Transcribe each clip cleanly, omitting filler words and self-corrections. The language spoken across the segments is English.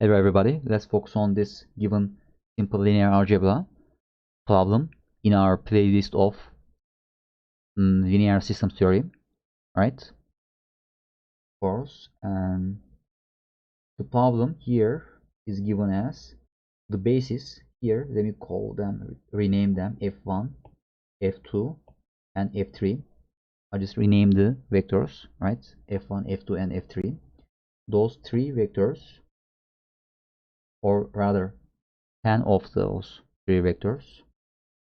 Hello everybody, let's focus on this given simple linear algebra problem in our playlist of linear system theory, right? Of course, and the problem here is given as the basis here. Let me call them, rename them f1, f2, and f3. I just rename the vectors, right? f1, f2, and f3. Those three vectors, or rather 10 of those three vectors,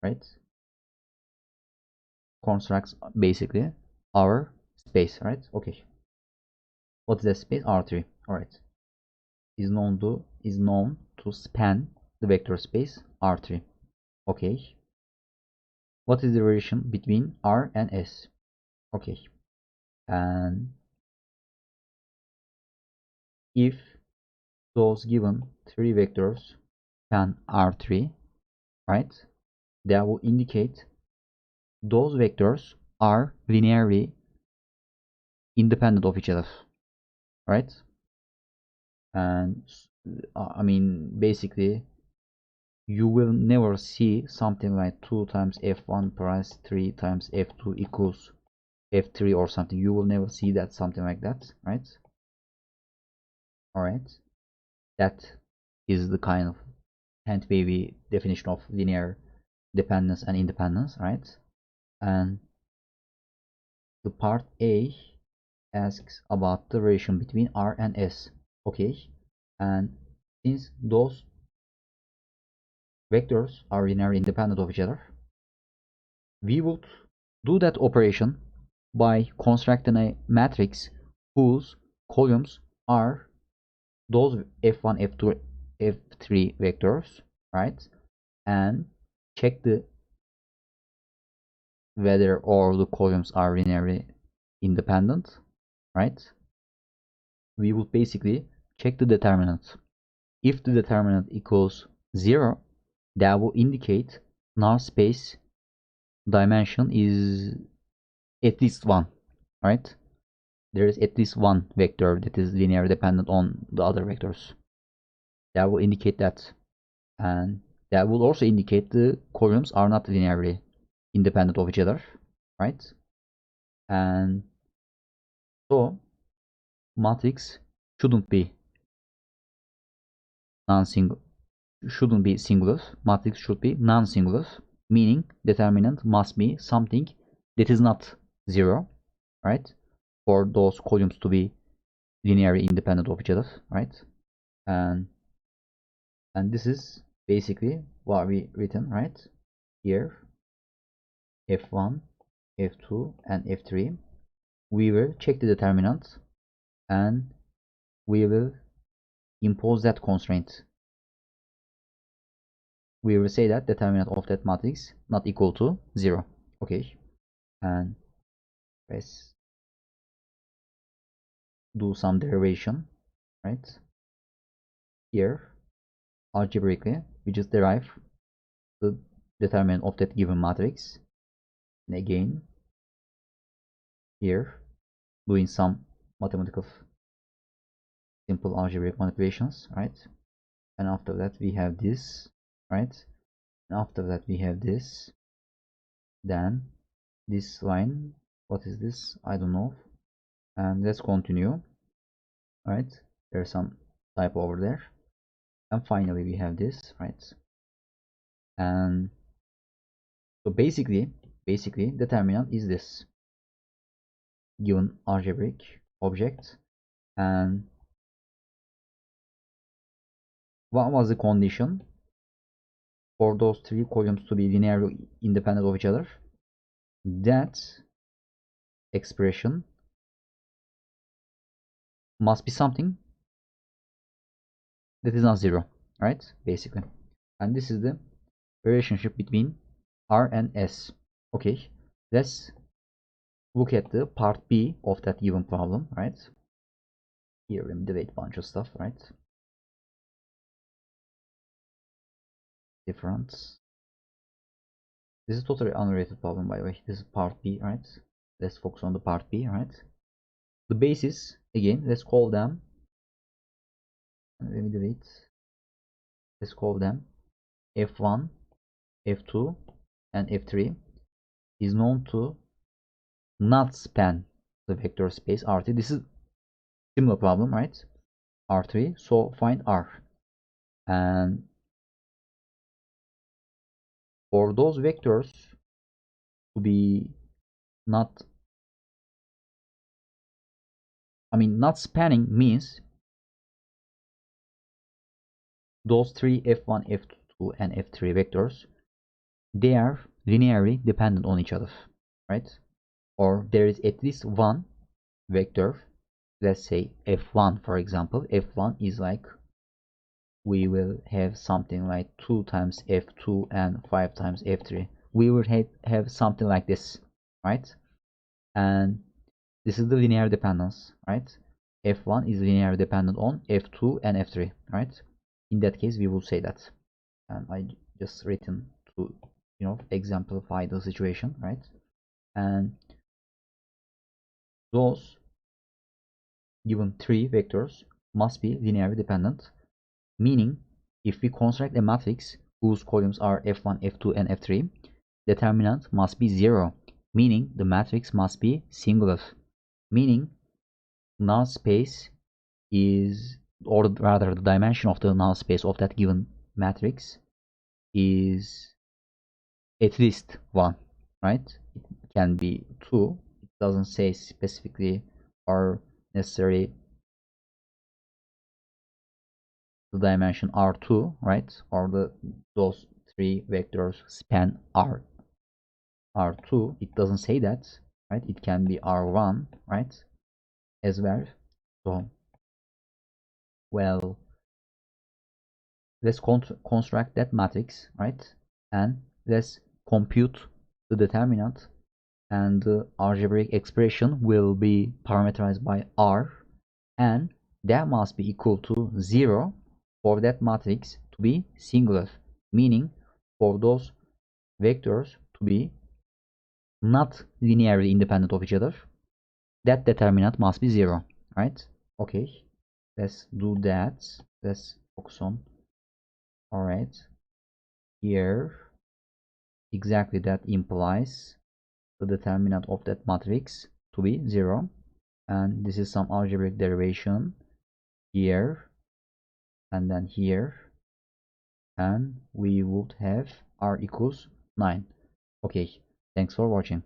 right, constructs basically our space, right? Okay, what is that space? R3. All right, is known to span the vector space R3. Okay, what is the relation between R and S? Okay, and if those given three vectors span R3, right, that will indicate those vectors are linearly independent of each other, right? And I mean, basically, you will never see something like 2 times f1 plus 3 times f2 equals f3 or something. You will never see that, something like that, right? All right, that is the kind of hand wavy definition of linear dependence and independence, right? And the part A asks about the relation between R and S. Okay, and since those vectors are linearly independent of each other, we would do that operation by constructing a matrix whose columns are those f1, f2, f3 vectors, right? And check the whether all the columns are linearly independent, right? We would basically check the determinant. If the determinant equals 0, that will indicate null space dimension is at least 1, right? There is at least one vector that is linearly dependent on the other vectors. That will indicate that, and that will also indicate the columns are not linearly independent of each other, right? And so matrix shouldn't be non-single, shouldn't be singular. Matrix should be non-singular, meaning determinant must be something that is not 0, right? For those columns to be linearly independent of each other, right? And this is basically what we written right here. F1, F2, and F3. We will check the determinant and we will impose that constraint. We will say that determinant of that matrix not equal to 0. Okay, and let's do some derivation, right? Here, algebraically, we just derive the determinant of that given matrix. And again, here, doing some mathematical simple algebraic manipulations, right? And after that we have this, right? And after that we have this. Then this line, what is this? I don't know. And let's continue, right? There's some typo over there. And finally we have this, right? And so basically determinant is this given algebraic object. And what was the condition for those three columns to be linearly independent of each other? That expression must be something that is not 0, right? Basically, and this is the relationship between R and S. Okay, let's look at the part B of that given problem, right? Here we debate bunch of stuff, right? Difference. This is totally unrelated problem, by the way. This is part B, right? Let's focus on the part B, right? The basis, again, let's call them let me delete. Let's call them f1, f2, and f3 is known to not span the vector space R3. This is similar problem, right? R3. So find R. And for those vectors to be not, not spanning means those three f1, f2, and f3 vectors, they are linearly dependent on each other, right? Or there is at least one vector, let's say f1 for example. F1 is like, we will have something like 2 times f2 and 5 times f3. We will have something like this, right? And this is the linear dependence, right? f1 is linearly dependent on f2 and f3, right? In that case, we will say that. And I just written to exemplify the situation, right? And those given three vectors must be linearly dependent, meaning if we construct a matrix whose columns are f1, f2, and f3, determinant must be 0, meaning the matrix must be singular, meaning null space is, or rather the dimension of the null space of that given matrix is at least 1, right? It can be 2. It doesn't say specifically or necessarily the dimension R2, right? Or those three vectors span R2. It doesn't say that, right? It can be R1, right? As well. So, well, let's construct that matrix, right? And let's compute the determinant, and the algebraic expression will be parameterized by R, and that must be equal to 0 for that matrix to be singular, meaning for those vectors to be not linearly independent of each other, that determinant must be 0, right? Okay, let's do that. Let's focus on, all right, here. Exactly, that implies the determinant of that matrix to be 0, and this is some algebraic derivation here and then here, and we would have R equals 9. Okay, thanks for watching.